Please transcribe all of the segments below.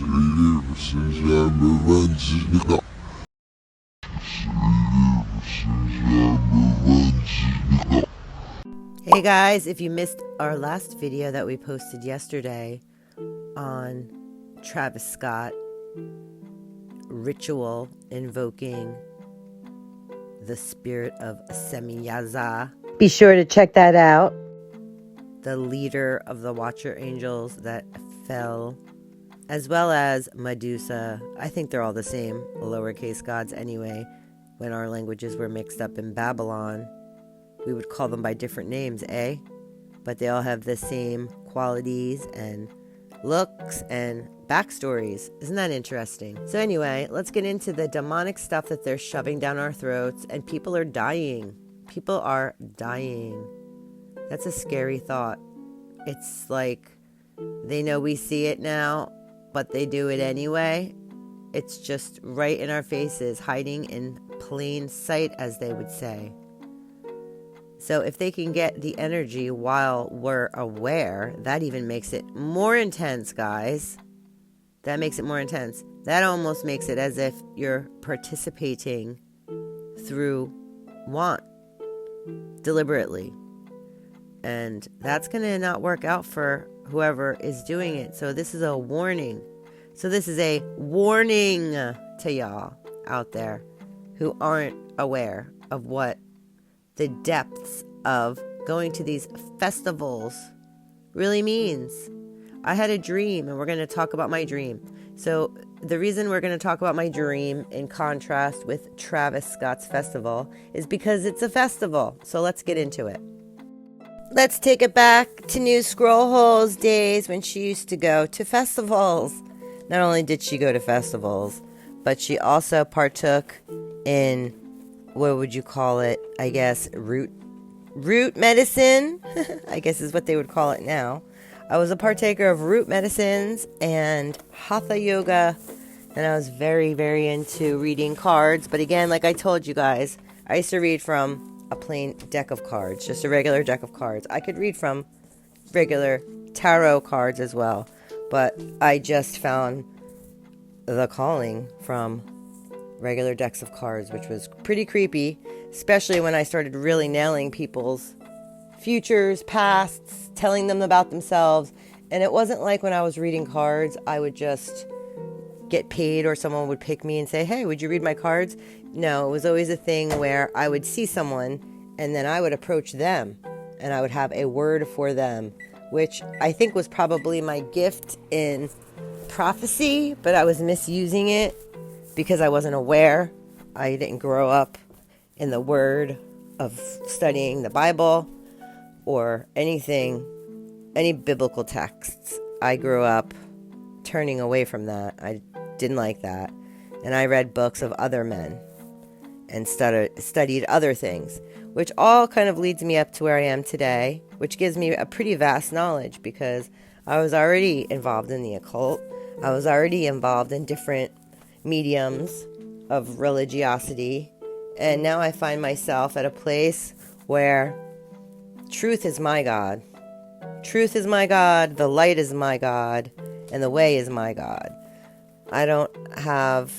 Hey guys, if you missed our last video that we posted yesterday on Travis Scott ritual invoking the spirit of Semiyaza, be sure to check that out. The leader of the Watcher Angels that fell, as well as Medusa. I think they're all the same lowercase gods anyway. When our languages were mixed up in Babylon, we would call them by different names, eh? But they all have the same qualities and looks and backstories. Isn't that interesting? So anyway, let's get into the demonic stuff that they're shoving down our throats, and people are dying. People are dying. That's a scary thought. It's like they know we see it now, but they do it anyway. It's just right in our faces, hiding in plain sight, as they would say. So if they can get the energy while we're aware, that even makes it more intense, guys. That makes it more intense. That almost makes it as if you're participating through want, deliberately. And that's going to not work out for whoever is doing it. So this is a warning. So this is a warning to y'all out there who aren't aware of what the depths of going to these festivals really means. I had a dream, and we're going to talk about my dream. So the reason we're going to talk about my dream in contrast with Travis Scott's festival is because it's a festival. So let's get into it. Let's take it back to New Scrollhole's days when she used to go to festivals. Not only did she go to festivals, but she also partook in, what would you call it? I guess root medicine, I guess is what they would call it now. I was a partaker of root medicines and hatha yoga, and I was very, very into reading cards. But again, like I told you guys, I used to read from a plain deck of cards, just a regular deck of cards. I could read from regular tarot cards as well, but I just found the calling from regular decks of cards, which was pretty creepy, especially when I started really nailing people's futures, pasts, telling them about themselves. And it wasn't like when I was reading cards, I would just get paid or someone would pick me and say, hey, would you read my cards? No, it was always a thing where I would see someone and then I would approach them and I would have a word for them, which I think was probably my gift in prophecy, but I was misusing it because I wasn't aware. I didn't grow up in the word of studying the Bible or anything, any biblical texts. I grew up turning away from that. I didn't like that. And I read books of other men and studied other things, which all kind of leads me up to where I am today, which gives me a pretty vast knowledge because I was already involved in the occult. I was already involved in different mediums of religiosity. And now I find myself at a place where truth is my God. Truth is my God, the light is my God, and the way is my God. I don't have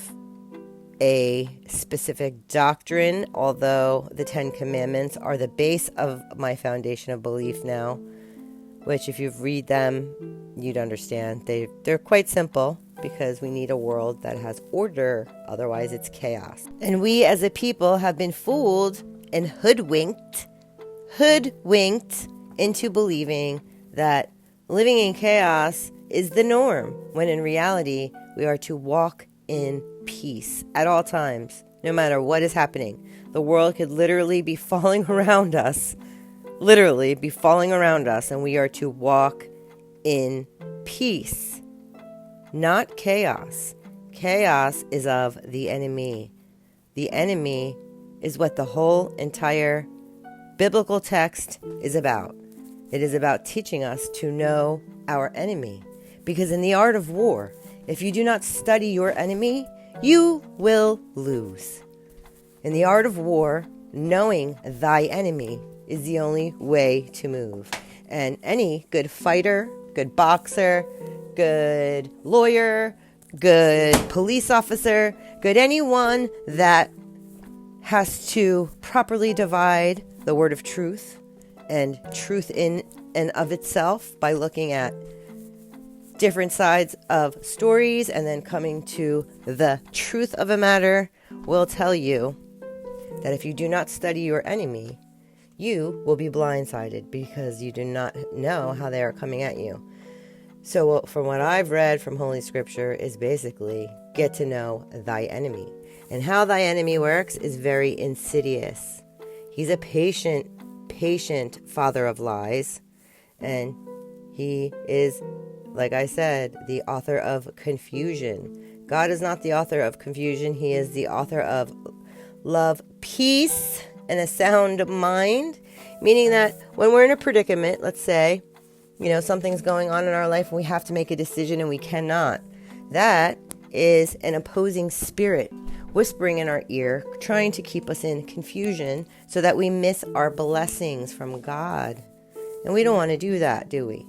a specific doctrine, although the 10 Commandments are the base of my foundation of belief now, which if you read them, you'd understand. They're quite simple because we need a world that has order, otherwise it's chaos. And we as a people have been fooled and hoodwinked into believing that living in chaos is the norm, when in reality, we are to walk in peace at all times, no matter what is happening. The world could literally be falling around us, and we are to walk in peace, not chaos. Chaos is of the enemy. The enemy is what the whole entire biblical text is about. It is about teaching us to know our enemy. Because in the art of war, if you do not study your enemy, you will lose. In the art of war, knowing thy enemy is the only way to move. And any good fighter, good boxer, good lawyer, good police officer, good anyone that has to properly divide the word of truth and truth in and of itself by looking at different sides of stories and then coming to the truth of a matter will tell you that if you do not study your enemy, you will be blindsided because you do not know how they are coming at you. So from what I've read from Holy Scripture is basically get to know thy enemy. And how thy enemy works is very insidious. He's a patient father of lies. And he is, like I said, the author of confusion. God is not the author of confusion. He is the author of love, peace, and a sound mind. Meaning that when we're in a predicament, let's say, something's going on in our life and we have to make a decision and we cannot. That is an opposing spirit whispering in our ear, trying to keep us in confusion so that we miss our blessings from God. And we don't want to do that, do we?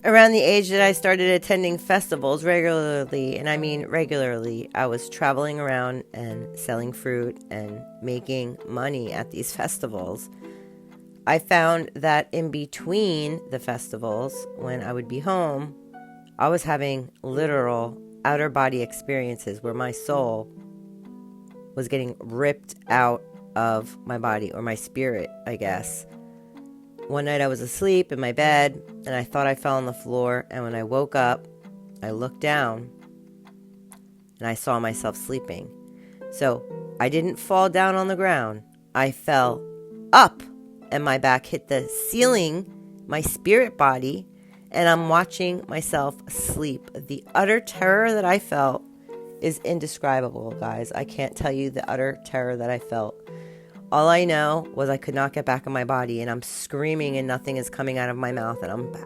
Around the age that I started attending festivals regularly, and I mean regularly, I was traveling around and selling fruit and making money at these festivals. I found that in between the festivals, when I would be home, I was having literal outer body experiences where my soul was getting ripped out of my body, or my spirit, I guess. One night I was asleep in my bed and I thought I fell on the floor, and when I woke up, I looked down and I saw myself sleeping. So I didn't fall down on the ground. I fell up and my back hit the ceiling, my spirit body, and I'm watching myself sleep. The utter terror that I felt is indescribable, guys. I can't tell you the utter terror that I felt. All I know was I could not get back in my body, and I'm screaming and nothing is coming out of my mouth, and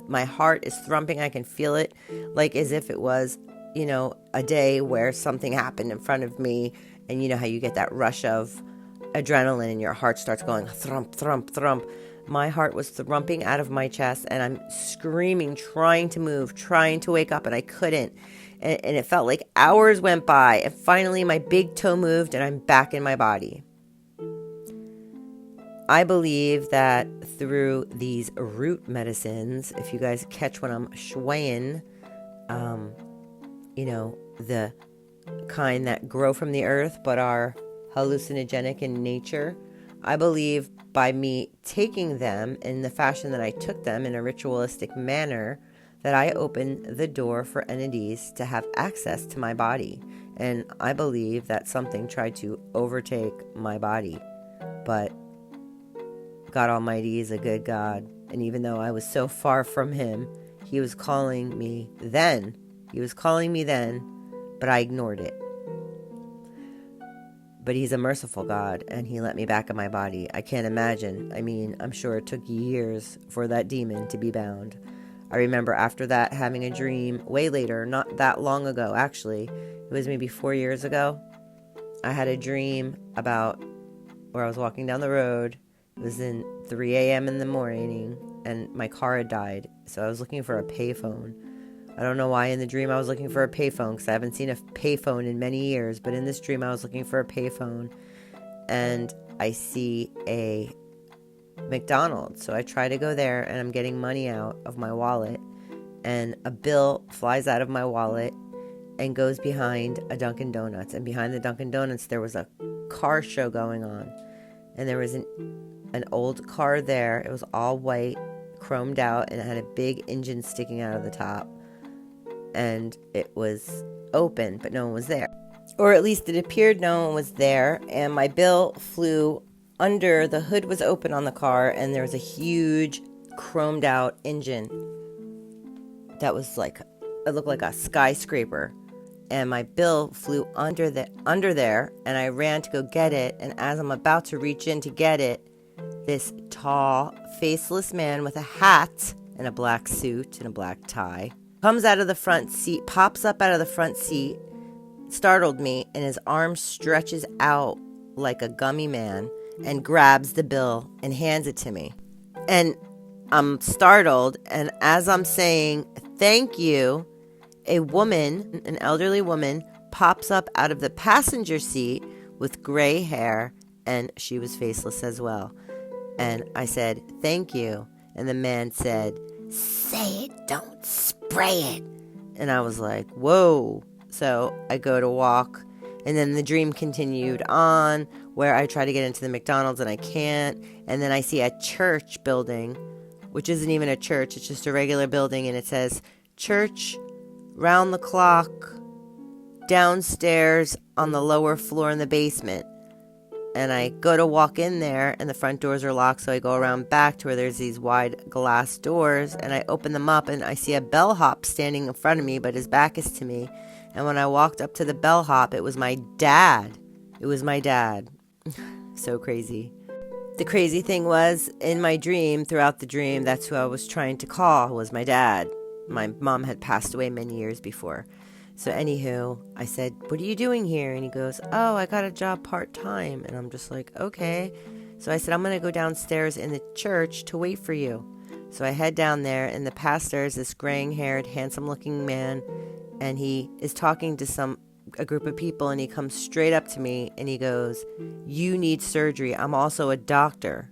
my heart is thumping. I can feel it like as if it was, a day where something happened in front of me, and you know how you get that rush of adrenaline and your heart starts going thump, thump, thump. My heart was thrumping out of my chest, and I'm screaming, trying to move, trying to wake up, and I couldn't. And it felt like hours went by, and finally my big toe moved, and I'm back in my body. I believe that through these root medicines, if you guys catch what I'm swaying, the kind that grow from the earth but are hallucinogenic in nature, I believe by me taking them in the fashion that I took them in a ritualistic manner, that I opened the door for entities to have access to my body. And I believe that something tried to overtake my body. But God Almighty is a good God. And even though I was so far from Him, He was calling me then. But I ignored it. But He's a merciful God, and He let me back in my body. I can't imagine. I'm sure it took years for that demon to be bound. I remember after that having a dream way later, not that long ago actually. It was maybe 4 years ago. I had a dream about where I was walking down the road. It was in 3 a.m. in the morning, and my car had died. So I was looking for a payphone. I don't know why in the dream I was looking for a payphone, because I haven't seen a payphone in many years. But in this dream I was looking for a payphone, and I see a McDonald's. So I try to go there, and I'm getting money out of my wallet, and a bill flies out of my wallet and goes behind a Dunkin' Donuts. And behind the Dunkin' Donuts there was a car show going on, and there was an old car there. It was all white, chromed out, and it had a big engine sticking out of the top. And it was open, but no one was there. Or at least it appeared no one was there. And my bill flew under. The hood was open on the car, and there was a huge chromed out engine that was it looked like a skyscraper. And my bill flew under there, and I ran to go get it. And as I'm about to reach in to get it, this tall, faceless man with a hat and a black suit and a black tie comes out of the front seat, pops up out of the front seat, startled me, and his arm stretches out like a gummy man and grabs the bill and hands it to me. And I'm startled, and as I'm saying thank you, a woman, an elderly woman, pops up out of the passenger seat with gray hair, and she was faceless as well. And I said, "Thank you." And the man said, "Say it, don't spray it." And I was like, whoa. So I go to walk, and then the dream continued on, where I try to get into the McDonald's and I can't. And then I see a church building, which isn't even a church. It's just a regular building, and it says, "Church, round the clock, downstairs on the lower floor in the basement." And I go to walk in there, and the front doors are locked, so I go around back to where there's these wide glass doors, and I open them up, and I see a bellhop standing in front of me, but his back is to me. And when I walked up to the bellhop, it was my dad. It was my dad. So crazy. The crazy thing was, in my dream, throughout the dream, that's who I was trying to call, was my dad. My mom had passed away many years before. So anywho, I said, "What are you doing here?" And he goes, "Oh, I got a job part-time." And I'm just like, okay. So I said, "I'm going to go downstairs in the church to wait for you." So I head down there, and the pastor is this graying-haired, handsome-looking man, and he is talking to a group of people, and he comes straight up to me, and he goes, "You need surgery. I'm also a doctor.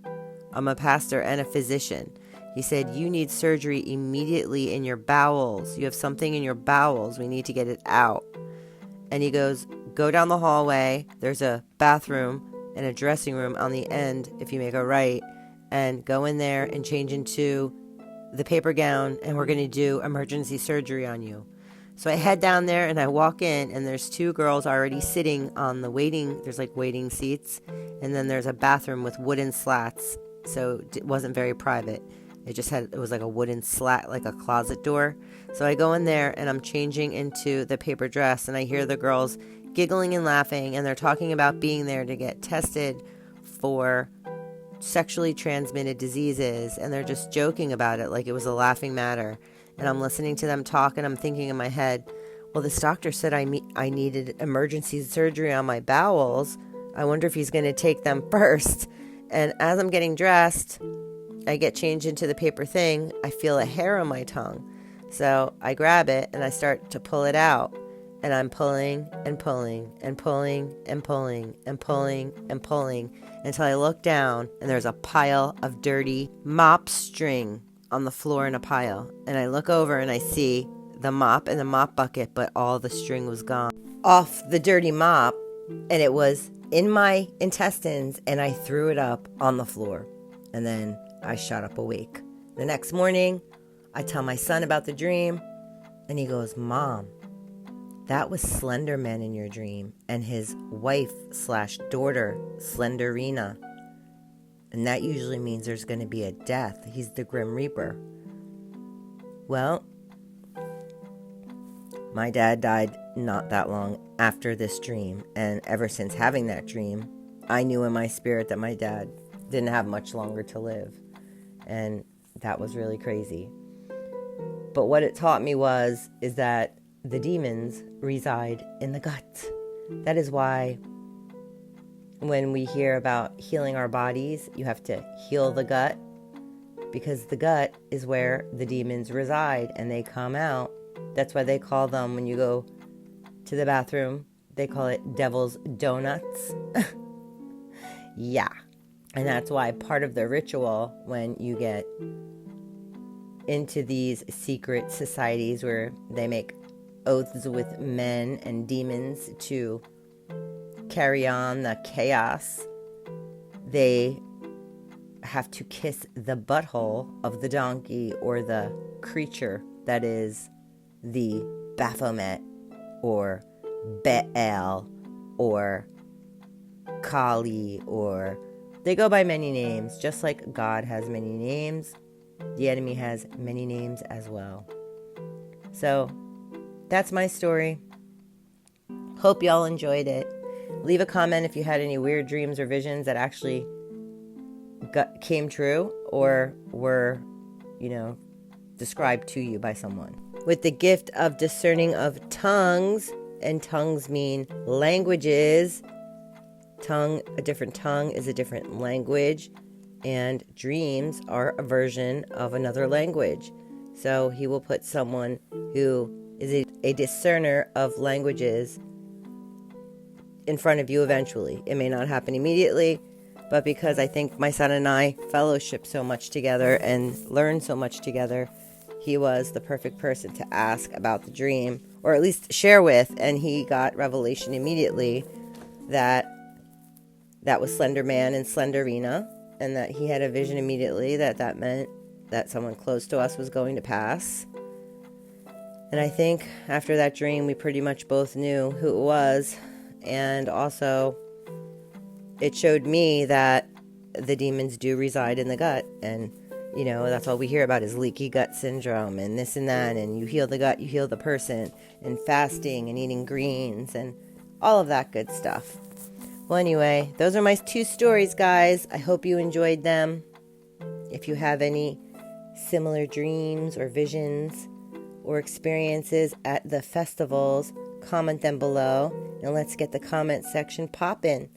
I'm a pastor and a physician." He said, "You need surgery immediately in your bowels. You have something in your bowels. We need to get it out." And he goes, "Go down the hallway. There's a bathroom and a dressing room on the end if you make a right. And go in there and change into the paper gown, and we're going to do emergency surgery on you." So I head down there, and I walk in, and there's two girls already sitting on the there's like waiting seats. And then there's a bathroom with wooden slats. So it wasn't very private. It was like a wooden slat, like a closet door. So I go in there, and I'm changing into the paper dress, and I hear the girls giggling and laughing, and they're talking about being there to get tested for sexually transmitted diseases, and they're just joking about it like it was a laughing matter. And I'm listening to them talk, and I'm thinking in my head, well, this doctor said I needed emergency surgery on my bowels. I wonder if he's going to take them first. And as I'm getting dressed, I get changed into the paper thing. I feel a hair on my tongue. So I grab it, and I start to pull it out. And I'm pulling and pulling and pulling and pulling and pulling and pulling until I look down, and there's a pile of dirty mop string on the floor in a pile. And I look over, and I see the mop and the mop bucket, but all the string was gone off the dirty mop, and it was in my intestines, and I threw it up on the floor. And then I shot up awake. The next morning, I tell my son about the dream, and he goes, "Mom, that was Slender Man in your dream, and his wife/daughter, Slenderina. And that usually means there's going to be a death. He's the Grim Reaper." Well, my dad died not that long after this dream, and ever since having that dream, I knew in my spirit that my dad didn't have much longer to live. And that was really crazy. But what it taught me is that the demons reside in the gut. That is why when we hear about healing our bodies, you have to heal the gut, because the gut is where the demons reside and they come out. That's why they call them, when you go to the bathroom, they call it devil's donuts. Yeah. And that's why part of the ritual, when you get into these secret societies where they make oaths with men and demons to carry on the chaos, they have to kiss the butthole of the donkey or the creature that is the Baphomet or Baal or Kali, or they go by many names. Just like God has many names, the enemy has many names as well. So that's my story. Hope y'all enjoyed it. Leave a comment if you had any weird dreams or visions that actually came true or were, described to you by someone. With the gift of discerning of tongues, and tongues mean languages. A different tongue is a different language, and dreams are a version of another language. So he will put someone who is a discerner of languages in front of you eventually. It may not happen immediately, but because I think my son and I fellowship so much together and learn so much together, he was the perfect person to ask about the dream, or at least share with, and he got revelation immediately that was Slender Man and Slenderina, and that he had a vision immediately that meant that someone close to us was going to pass. And I think after that dream, we pretty much both knew who it was, and also it showed me that the demons do reside in the gut, and that's all we hear about is leaky gut syndrome and this and that, and you heal the gut, you heal the person, and fasting and eating greens and all of that good stuff. Well, anyway, those are my 2 stories, guys. I hope you enjoyed them. If you have any similar dreams or visions or experiences at the festivals, comment them below, and let's get the comment section poppin'.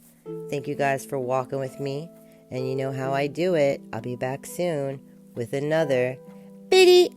Thank you guys for walking with me, and you know how I do it. I'll be back soon with another video.